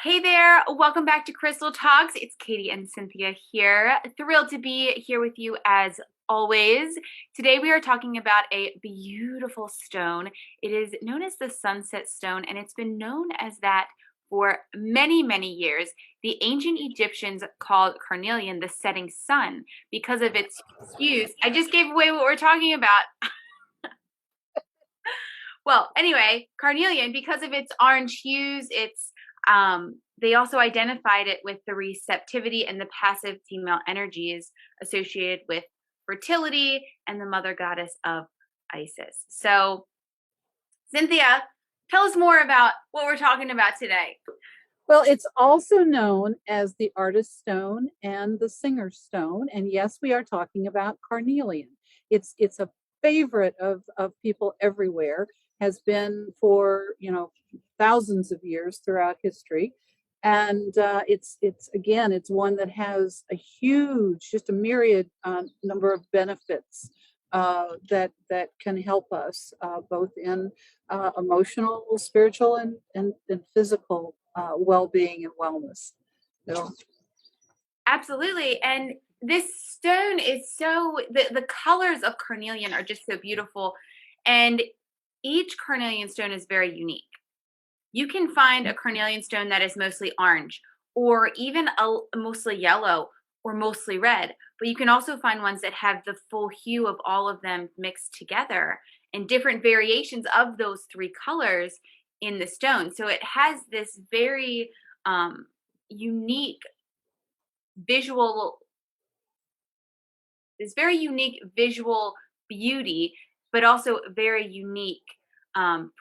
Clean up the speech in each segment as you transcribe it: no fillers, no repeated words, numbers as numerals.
Hey there, welcome back to Crystal Talks. It's Katie and Cynthia here. Thrilled to be here with you as always. Today we are talking about a beautiful stone. It is known as the sunset stone, and it's been known as that for many, many years. The ancient Egyptians called carnelian the setting sun because of its hues. I just gave away what we're talking about. Well, anyway, carnelian, because of its orange hues, they also identified it with the receptivity and the passive female energies associated with fertility and the mother goddess of Isis. So, Cynthia, tell us more about what we're talking about today. Well, it's also known as the artist stone and the singer stone. And yes, we are talking about carnelian. It's a favorite of people everywhere, has been for thousands of years throughout history. And it's one that has a huge, just a myriad number of benefits that can help us both in emotional, spiritual, and physical well-being and wellness. So, Absolutely. And this stone is the colors of carnelian are just so beautiful. And each carnelian stone is very unique. You can find a carnelian stone that is mostly orange or even mostly yellow or mostly red, but you can also find ones that have the full hue of all of them mixed together and different variations of those three colors in the stone. So it has this very unique visual visual beauty, but also very unique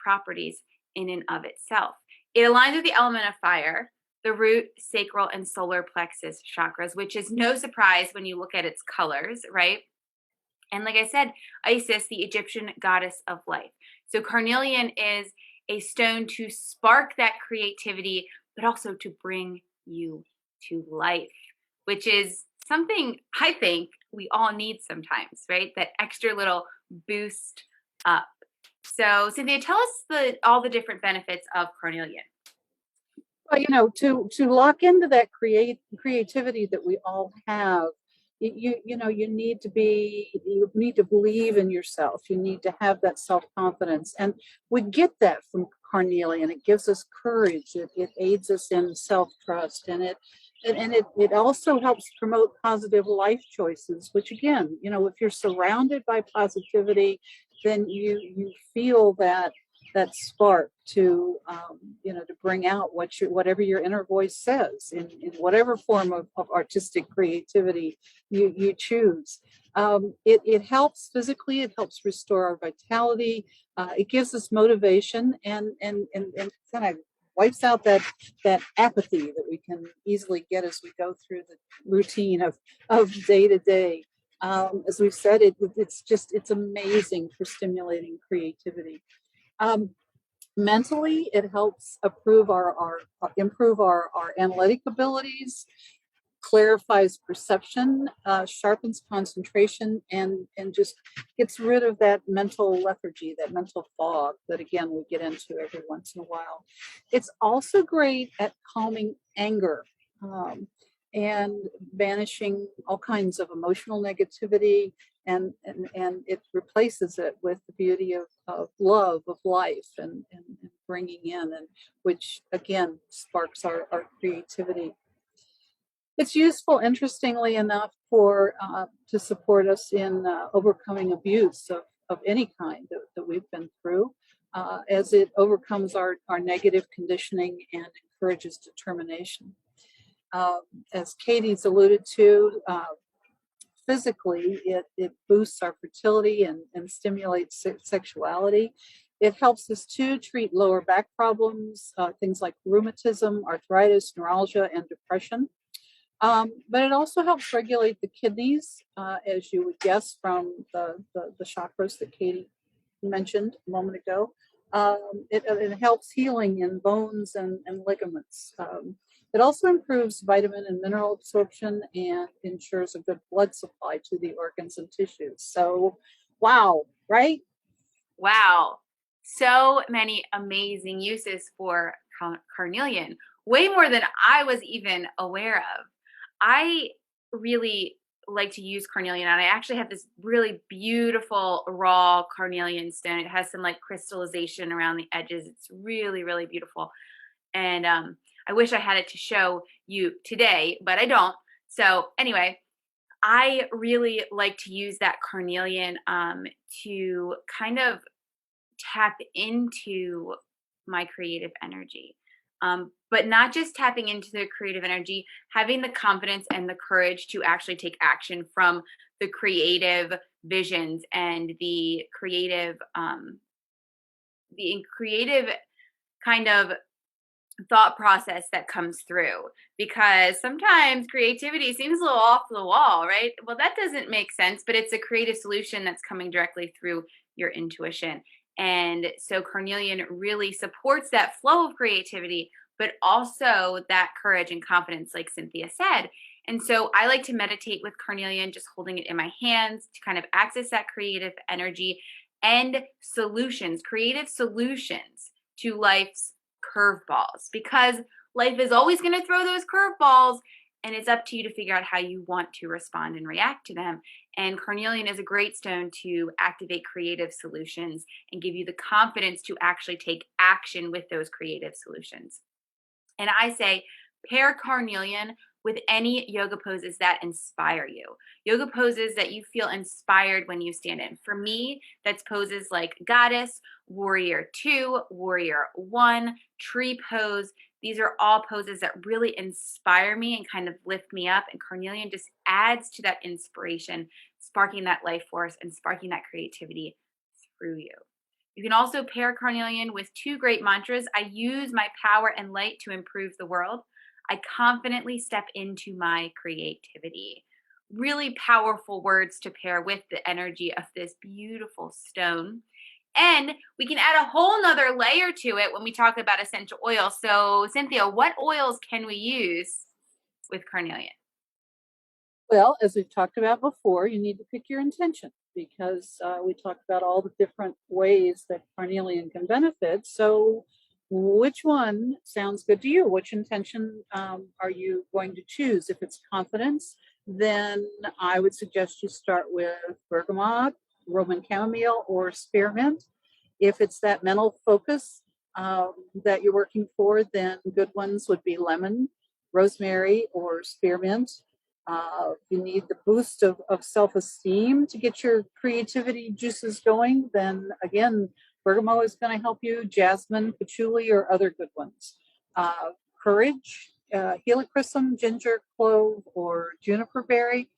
properties in and of itself. It aligns with the element of fire, the root, sacral, and solar plexus chakras, which is no surprise when you look at its colors, right? And like I said, Isis, the Egyptian goddess of life. So carnelian is a stone to spark that creativity, but also to bring you to life, which is something I think we all need sometimes, right? That extra little boost up. So, Cynthia, tell us all the different benefits of carnelian. well, to lock into that creativity that we all have, you need to believe in yourself. You need to have that self-confidence, and we get that from carnelian. It gives us courage. It aids us in self-trust, and it also helps promote positive life choices, which again, if you're surrounded by positivity, then you feel that spark to to bring out whatever your inner voice says in whatever form of artistic creativity you choose. It helps physically. It helps restore our vitality. It gives us motivation and kind of wipes out that apathy that we can easily get as we go through the routine of day to day. As we've said, it's amazing for stimulating creativity. Um, Mentally, it helps improve our analytic abilities, clarifies perception, sharpens concentration, and just gets rid of that mental lethargy, that mental fog that again we get into every once in a while. It's also great at calming anger. And banishing all kinds of emotional negativity, and it replaces it with the beauty of love, of life, and bringing in, and which again sparks our creativity. It's useful, interestingly enough, for to support us in overcoming abuse of any kind that we've been through, as it overcomes our negative conditioning and encourages determination. As Katie's alluded to, physically, it boosts our fertility and stimulates sexuality. It helps us to treat lower back problems, things like rheumatism, arthritis, neuralgia, and depression. But it also helps regulate the kidneys, as you would guess from the chakras that Katie mentioned a moment ago. It helps healing in bones and ligaments. It also improves vitamin and mineral absorption and ensures a good blood supply to the organs and tissues. So, wow, right? Wow. So many amazing uses for carnelian. way more than I was even aware of. I really like to use carnelian, and I actually have this really beautiful raw carnelian stone. It has some like crystallization around the edges. It's really, really beautiful. And I wish I had it to show you today, but I don't. So anyway, I really like to use that carnelian to kind of tap into my creative energy. But not just tapping into the creative energy, having the confidence and the courage to actually take action from the creative visions and the creative kind of thought process that comes through, because sometimes creativity seems a little off the wall, right? Well, that doesn't make sense, but it's a creative solution that's coming directly through your intuition. And so carnelian really supports that flow of creativity, but also that courage and confidence, like Cynthia said. And so I like to meditate with carnelian, just holding it in my hands to kind of access that creative energy and solutions, creative solutions to life's curveballs, because life is always going to throw those curveballs, and it's up to you to figure out how you want to respond and react to them. And carnelian is a great stone to activate creative solutions and give you the confidence to actually take action with those creative solutions. And I say pair carnelian with any yoga poses that inspire you. Yoga poses that you feel inspired when you stand in. For me, that's poses like goddess, warrior 2, warrior 1, tree pose. These are all poses that really inspire me and kind of lift me up. And carnelian just adds to that inspiration, sparking that life force and sparking that creativity through you. You can also pair carnelian with 2 great mantras. I use my power and light to improve the world. I confidently step into my creativity. Really powerful words to pair with the energy of this beautiful stone. And we can add a whole nother layer to it when we talk about essential oils. So Cynthia, what oils can we use with carnelian? Well, as we've talked about before, you need to pick your intention, because we talked about all the different ways that carnelian can benefit. So, which one sounds good to you? Which intention are you going to choose? If it's confidence, then I would suggest you start with bergamot, Roman chamomile, or spearmint. If it's that mental focus that you're working for, then good ones would be lemon, rosemary, or spearmint. If you need the boost of self-esteem to get your creativity juices going, then again, bergamot is going to help you. Jasmine, patchouli, or other good ones. Courage, helichrysum, ginger, clove, or juniper berry.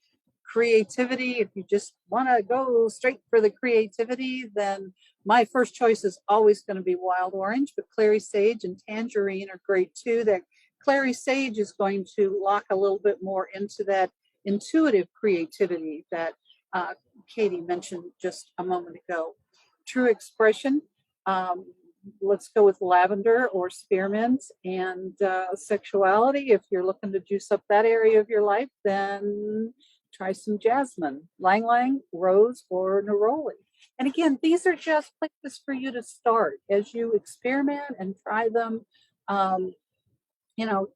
Creativity, if you just want to go straight for the creativity, then my first choice is always going to be wild orange, but clary sage and tangerine are great too. That clary sage is going to lock a little bit more into that intuitive creativity that Katie mentioned just a moment ago. True expression, um, let's go with lavender or spearmint. And sexuality, if you're looking to juice up that area of your life, then try some jasmine, lang lang, rose, or neroli. And again, these are just places for you to start as you experiment and try them. Um, you know,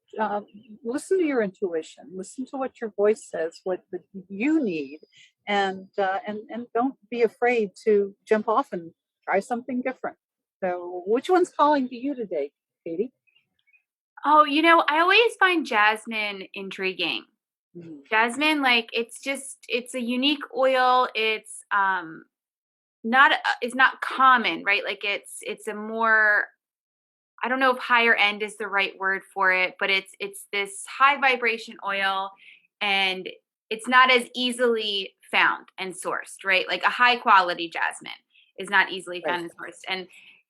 listen to your intuition, listen to what your voice says, what you need, and don't be afraid to jump off and try something different. So, which one's calling to you today, Katie? Oh, I always find jasmine intriguing. Mm. Jasmine, like it's a unique oil. It's not common, right? Like it's a more, I don't know if higher end is the right word for it, but it's this high vibration oil, and it's not as easily found and sourced, right? Like a high quality jasmine is not easily Right. found and sourced. And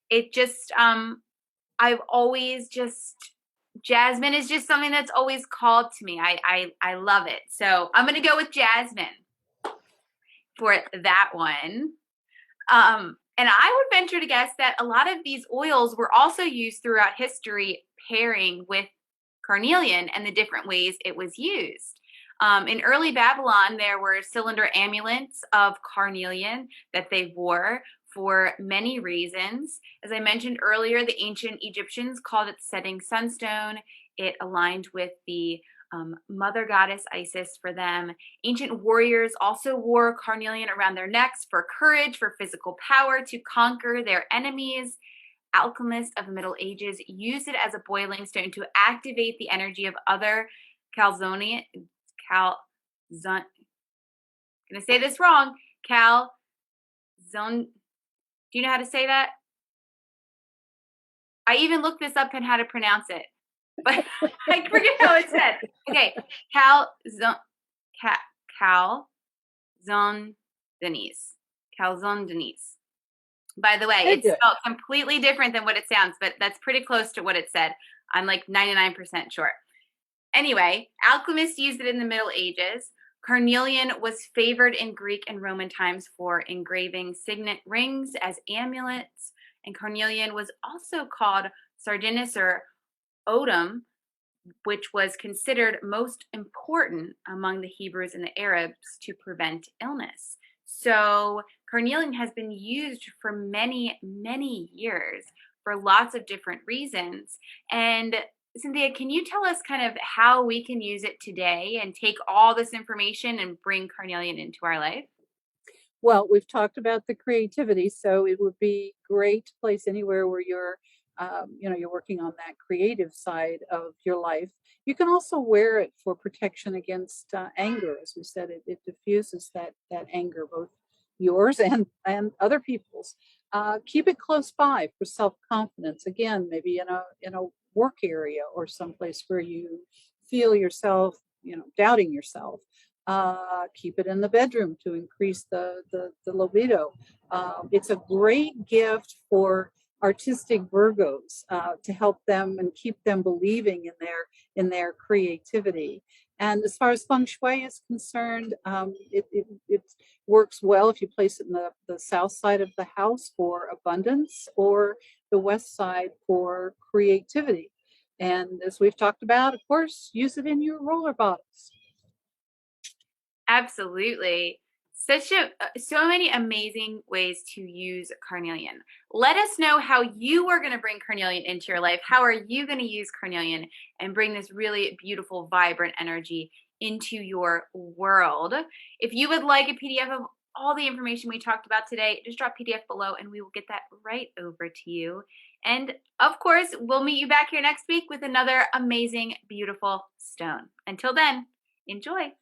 it just I've always just jasmine is just something that's always called to me. I love it. So I'm gonna go with jasmine for that one. And I would venture to guess that a lot of these oils were also used throughout history pairing with carnelian and the different ways it was used. In early Babylon, there were cylinder amulets of carnelian that they wore for many reasons. As I mentioned earlier, the ancient Egyptians called it setting sunstone. It aligned with the mother goddess Isis for them. Ancient warriors also wore carnelian around their necks for courage, for physical power, to conquer their enemies. Alchemists of the Middle Ages used it as a boiling stone to activate the energy of other calzonian, I'm gonna say this wrong, calzone. Do you know how to say that? I even looked this up and how to pronounce it, but I forget how it's said. Okay, calzone Denise. Calzone Denise. By the way, Very it's good. spelled completely different than what it sounds, but that's pretty close to what it said. I'm like 99% sure. Anyway, alchemists used it in the Middle Ages. Carnelian was favored in Greek and Roman times for engraving signet rings as amulets, and carnelian was also called sardinus or odum, which was considered most important among the Hebrews and the Arabs to prevent illness. So carnelian has been used for many, many years for lots of different reasons. And Cynthia, can you tell us kind of how we can use it today and take all this information and bring carnelian into our life? Well, we've talked about the creativity, so it would be great to place anywhere where you're, you're working on that creative side of your life. You can also wear it for protection against anger, as we said. It diffuses that anger, both yours and other people's. Keep it close by for self confidence. Again, maybe in a work area or someplace where you feel yourself, doubting yourself. Keep it in the bedroom to increase the libido. It's a great gift for artistic Virgos to help them and keep them believing in their creativity. And as far as Feng Shui is concerned, it works well if you place it in the south side of the house for abundance or the west side for creativity. And as we've talked about, of course, use it in your roller bottles. Absolutely. So many amazing ways to use carnelian. Let us know how you are going to bring carnelian into your life. How are you going to use carnelian and bring this really beautiful, vibrant energy into your world? If you would like a PDF of all the information we talked about today, just drop PDF below and we will get that right over to you. And of course, we'll meet you back here next week with another amazing, beautiful stone. Until then, enjoy.